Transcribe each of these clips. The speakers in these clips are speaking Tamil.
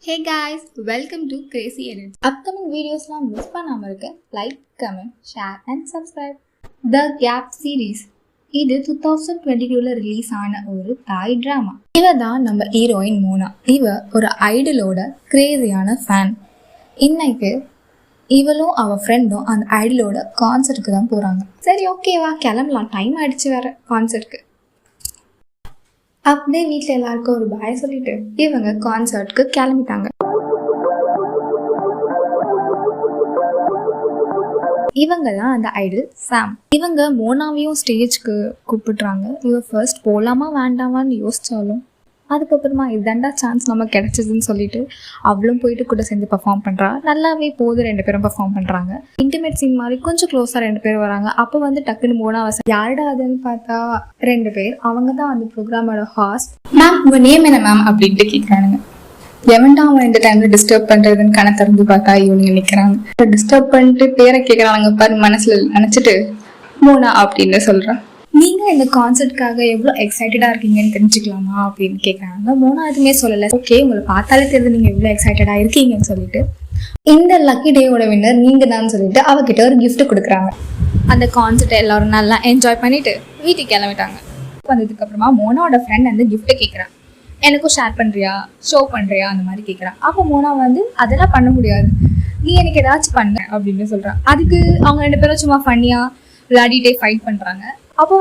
Hey guys, welcome to Crazy Edits. Upcoming videosலாம் மிஸ் பண்ணாம இருக்க like, comment, share and subscribe. The Gap series இது 2022ல ரிலீஸ் ஆன ஒரு தாய் டிராமா. இவ தான் நம்ம ஹீரோயின் மோனா. இவ ஒரு ஐடலோட கிரேசியான ஃபேன். இன்னைக்கு இவளும் அவ ஃப்ரெண்டும் அந்த ஐடலோட கான்சர்ட்டுக்கு தான் போறாங்க. சரி ஓகேவா கிளம்பலாம், டைம் ஆயிடுச்சு வேற கான்சர்ட்க்கு. அப்படியே வீட்டில் எல்லாருக்கும் ஒரு பாய் சொல்லிட்டு இவங்க கான்சர்ட்க்கு கிளம்பிட்டாங்க. இவங்க தான் அந்த ஐடல் சாம். இவங்க மோனாவையும் ஸ்டேஜ்க்கு கூப்பிடுறாங்க. இவ ஃபர்ஸ்ட் போகலாமா வேண்டாமான்னு யோசிச்சாலும் அதுக்கப்புறமா இதுதாண்டா சான்ஸ் நம்ம கிடைச்சதுன்னு சொல்லிட்டு அவளும் போயிட்டு கூட சேர்ந்து பர்ஃபார்ம் பண்ணுறா. நல்லாவே போது, 2 பேரும் பர்ஃபார்ம் பண்ணுறாங்க. இன்டிமேட் சீன் மாதிரி கொஞ்சம் க்ளோஸாக 2 பேர் வராங்க. அப்போ டக்குன்னு மோனா யாருடா அதுன்னு பார்த்தா 2 பேர். அவங்க தான் அந்த ப்ரோக்ராமோட ஹாஸ்ட். மேம் உங்கள் நேம் என்ன மேம் அப்படின்ட்டு கேட்குறானுங்க. எவன்டா அவன் இந்த டைம்ல டிஸ்டர்ப் பண்றதுன்னு கணக்கு திறந்து பார்த்தா இவனுங்க நிற்கிறாங்க. டிஸ்டர்ப் பண்ணிட்டு பேரை கேட்குறானுங்க பாரு, மனசுல நினச்சிட்டு மோனா அப்படின்னு சொல்கிறான். நீங்கள் இந்த கான்சர்ட்காக எவ்வளோ எக்ஸைட்டடாக இருக்கீங்கன்னு தெரிஞ்சுக்கலாமா அப்படின்னு கேட்குறாங்க. மோனா எதுவுமே சொல்லலை. ஓகே, உங்களை பார்த்தாலே தெரியுது நீங்கள் எவ்வளோ எக்ஸைட்டடாக இருக்கீங்கன்னு சொல்லிட்டு இந்த லக்கி டேயோட வின்னர் நீங்கள் தான் சொல்லிட்டு அவகிட்ட ஒரு கிஃப்ட் கொடுக்குறாங்க. அந்த கான்சர்ட்டை எல்லாரும் நல்லா என்ஜாய் பண்ணிட்டு வீட்டுக்கு கிளம்பிட்டாங்க. வந்ததுக்கப்புறமா மோனாவோட ஃப்ரெண்ட் வந்து கிஃப்ட்டை கேட்குறான். எனக்கும் ஷேர் பண்ணுறியா, ஷோ பண்ணுறியா அந்த மாதிரி கேட்குறான். அப்போ மோனா அதெல்லாம் பண்ண முடியாது, நீ எனக்கு ஏதாச்சும் பண்ண அப்படின்னு சொல்கிறான். அதுக்கு அவங்க 2 பேரும் சும்மா ஃபன்னியாக விளையாடிட்டே ஃபைட் பண்ணுறாங்க. அப்போ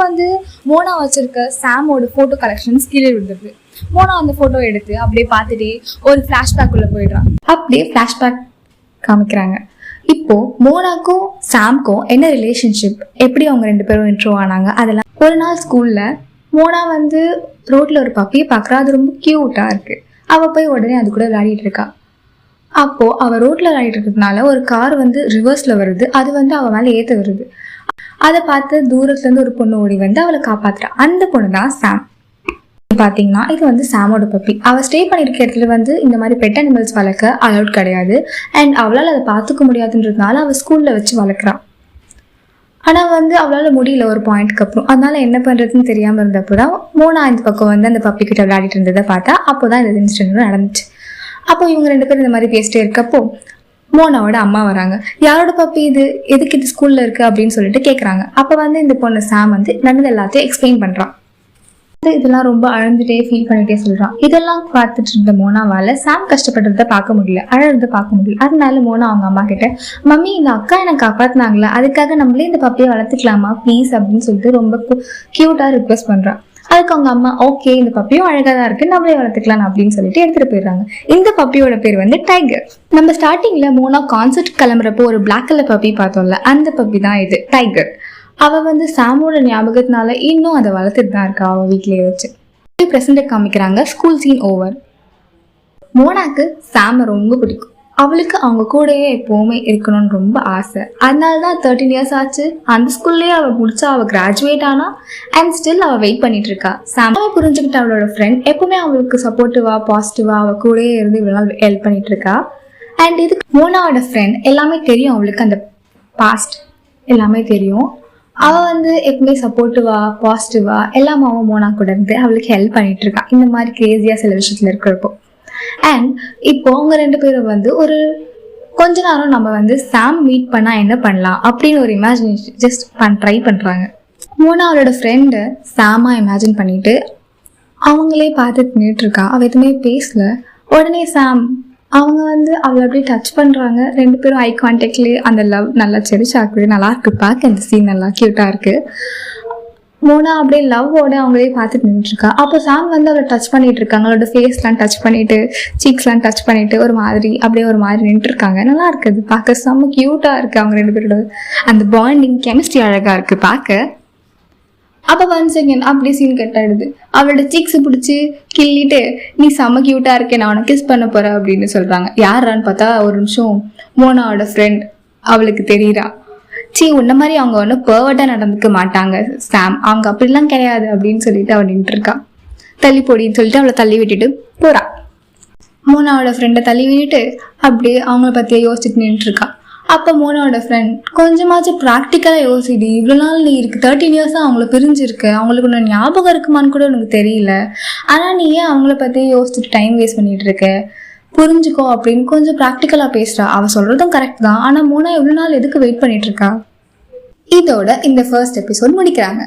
மோனா வச்சிருக்க சாமோட ஃபோட்டோ கலெக்ஷன்ஸ் கீழே விழுந்துருது. மோனா அந்த ஃபோட்டோ எடுத்து அப்படியே பார்த்துட்டே ஒரு ஃப்ளாஷ்பேக்குள்ளே போயிடுறான். அப்படியே ஃப்ளாஷ்பேக் காமிக்கிறாங்க. இப்போ மோனாக்கும் சாம்க்கும் என்ன ரிலேஷன்ஷிப், எப்படி அவங்க 2 பேரும் இன்ட்ரோ ஆனாங்க, அதெல்லாம். ஒரு நாள் ஸ்கூலில் மோனா ரோட்டில் ஒரு பப்பியை பார்க்குறா. அது ரொம்ப க்யூட்டாக இருக்குது. அவள் போய் உடனே அது கூட விளையாடிட்டு இருக்கா. அப்போது அவள் ரோட்டில் விளையாடிட்டு இருக்கிறதுனால ஒரு கார் ரிவர்ஸில் வருது. அது அவள் மேலே ஏற்ற வருது. அதை பார்த்து தூரத்துலேருந்து ஒரு பொண்ணு ஓடி அவளை காப்பாத்துறா. அந்த பொண்ணு தான் சாம். பார்த்தீங்கன்னா இது சாமோட பப்பி. அவள் ஸ்டே பண்ணியிருக்க இடத்துல இந்த மாதிரி பெட் அனிமல்ஸ் வளர்க்க அலவுட் கிடையாது. அண்ட் அவளால் அதை பார்த்துக்க முடியாதுன்றதுனால அவள் ஸ்கூலில் வச்சு வளர்க்குறான். ஆனால் அவளால் முடியல ஒரு பாயிண்ட்க்கு அப்புறம். அதனால என்ன பண்ணுறதுன்னு தெரியாமல் இருந்தப்போ தான் மோனா இந்த பக்கம் அந்த பப்பி கிட்ட விளையாடிட்டு இருந்ததை பார்த்தா அப்போ தான் இந்த இன்சிடென்ட் நடந்துச்சு. அப்போ இவங்க 2 பேரும் இந்த மாதிரி பேசிட்டே இருக்கப்போ மோனாவோட அம்மா வராங்க. யாரோட பப்பி இது, எதுக்கு இது ஸ்கூல்ல இருக்கு அப்படின்னு சொல்லிட்டு கேட்குறாங்க. அப்போ இந்த பொண்ணு சாம் நடந்து எல்லாத்தையும் எக்ஸ்பிளைன் பண்றான். இதெல்லாம் ரொம்ப அழுந்துட்டே ஃபீல் பண்ணிட்டே சொல்றான். இதெல்லாம் பார்த்துட்டு இருந்த மோனாவால சாம் கஷ்டப்படுறத பார்க்க முடியல, அழறத பார்க்க முடியல. அதனால மோனா அவங்க அம்மா கிட்ட, மம்மி இந்த அக்கா எனக்கு காப்பாத்தினாங்களா, அதுக்காக நம்மளே இந்த பப்பியை வளர்த்துக்கலாமா ப்ளீஸ் அப்படின்னு சொல்லிட்டு ரொம்ப கியூட்டா ரிக்வெஸ்ட் பண்றான். அதுக்கு அவங்க அம்மா ஓகே இந்த பப்பியும் அழகா தான் இருக்கு, நம்மளே வளர்த்துக்கலாம் அப்படின்னு சொல்லிட்டு எடுத்துட்டு போயிடுறாங்க. இந்த பப்பியோட பேர் டைகர். நம்ம ஸ்டார்டிங்ல மோனா கான்சர்ட் கிளம்புறப்போ ஒரு பிளாக் கலர் பப்பி பார்த்தோம்ல, அந்த பப்பி தான் இது டைகர். அவ சாமோட ஞாபகத்தினால இன்னும் அதை வளர்த்துட்டு தான் இருக்கா அவ வீட்லயே வச்சு. பிரசன்ட் காமிக்கிறாங்க. School scene over. மோனாக்கு சாம ரொம்ப பிடிக்கும். அவளுக்கு அவங்க கூடயே எப்பவுமே இருக்கணும்னு ரொம்ப ஆசை. அதனால தான் 13 இயர்ஸ் ஆச்சு. அந்த ஸ்கூல்லேயே அவள் முடிச்சா, அவள் கிராஜுவேட் ஆனா அண்ட் ஸ்டில் அவள் வெயிட் பண்ணிட்டு இருக்கா. சாமாவை புரிஞ்சுக்கிட்ட அவளோட ஃப்ரெண்ட் எப்பவுமே அவளுக்கு சப்போர்ட்டிவா பாசிட்டிவா அவள் கூடயே இருந்து இவ்வளோ நாள் ஹெல்ப் பண்ணிட்டு இருக்கா. அண்ட் இதுக்கு மோனாவோட ஃப்ரெண்ட் எல்லாமே தெரியும், அவளுக்கு அந்த பாஸ்ட் எல்லாமே தெரியும். அவள் எப்பவுமே சப்போர்ட்டிவா பாசிட்டிவா எல்லாமாவும் மோனா கூட இருந்து அவளுக்கு ஹெல்ப் பண்ணிட்டு இருக்கா இந்த மாதிரி கிரேசியா சில விஷயத்துல இருக்கிறப்போ. அண்ட் இப்போ அவங்க 2 பேரும் ஒரு கொஞ்ச நேரம் நம்ம சாம் மீட் பண்ணா என்ன பண்ணலாம் அப்படின்னு ஒரு இமேஜினேஷன் ஜஸ்ட் ட்ரை பண்றாங்க. மோனா அவளோட ஃப்ரெண்டு சாமா இமேஜின் பண்ணிட்டு அவங்களே பார்த்துட்டு நின்றுட்டு இருக்கா. அவ எதுவுமே பேசல. உடனே சாம் அவங்க அவளை அப்படியே டச் பண்றாங்க. 2 பேரும் ஐ கான்டாக்ட்லயே அந்த லவ் நல்லா செரிச்சு ஆக்குது. நல்லா இருக்கு பார்க்க, அந்த சீன் நல்லா கியூட்டா இருக்கு. மோனா அப்படியே லவ்வோட அவங்களே பார்த்துட்டு நின்றுருக்கா. அப்போ சாம் அவளை டச் பண்ணிட்டு இருக்காங்க. அவளோட ஃபேஸ்லாம் டச் பண்ணிட்டு சீக்ஸ்லாம் டச் பண்ணிட்டு ஒரு மாதிரி அப்படியே ஒரு மாதிரி நின்றுருக்காங்க. நல்லா இருக்குது பார்க்க, செம்ம கியூட்டா இருக்கு. அவங்க 2 பேரோட அந்த பாண்டிங் கெமிஸ்ட்ரி அழகா இருக்கு பார்க்க. அப்போ 1 செகண்ட் அப்படியே சீன் கட் ஆயிடுது. அவளோட சீக்ஸை பிடிச்சி கிள்ளிட்டு நீ செம்ம கியூட்டா இருக்கேன், நான் உனக்கு கிஸ் பண்ண போறேன் அப்படின்னு சொல்றாங்க. யாரான்னு பார்த்தா ஒரு நிமிஷம் மோனாவோட ஃப்ரெண்ட் அவளுக்கு தெரியுறா. உன்ன மாதிரி அவங்க ஒன்றும் பர்வர்ட்டா நடந்துக்க மாட்டாங்க சாம், அவங்க அப்படிலாம் கிடையாது அப்படின்னு சொல்லிட்டு அவள் நின்று இருக்கா. தள்ளி போடின்னு சொல்லிட்டு அவளை தள்ளி விட்டுட்டு போறா. மோனாவோட ஃப்ரெண்டை தள்ளி விட்டுட்டு அப்படியே அவங்கள பத்தியே யோசிச்சுட்டு நின்று இருக்கா. அப்போ மோனாவோட ஃப்ரெண்ட் கொஞ்சமாச்சும் ப்ராக்டிக்கலா யோசிடி, இவ்வளோ நாள் நீ இருக்கு 13 இயர்ஸா அவங்கள பிரிஞ்சிருக்க, அவங்களுக்கு ஒன்று ஞாபகம் இருக்குமான்னு கூட உனக்கு தெரியல. ஆனா நீ ஏன் அவங்கள பத்தியே யோசிச்சுட்டு டைம் வேஸ்ட் பண்ணிட்டு இருக்க, புரிஞ்சுக்கோ அப்படின்னு கொஞ்சம் ப்ராக்டிக்கலா பேசுறா. அவ சொல்றதும் கரெக்ட் தான். ஆனா மோனா எவ்வளவு நாள் எதுக்கு வெயிட் பண்ணிட்டு இருக்கா? இதோட இந்த ஃபர்ஸ்ட் எபிசோட் முடிக்கிறாங்க.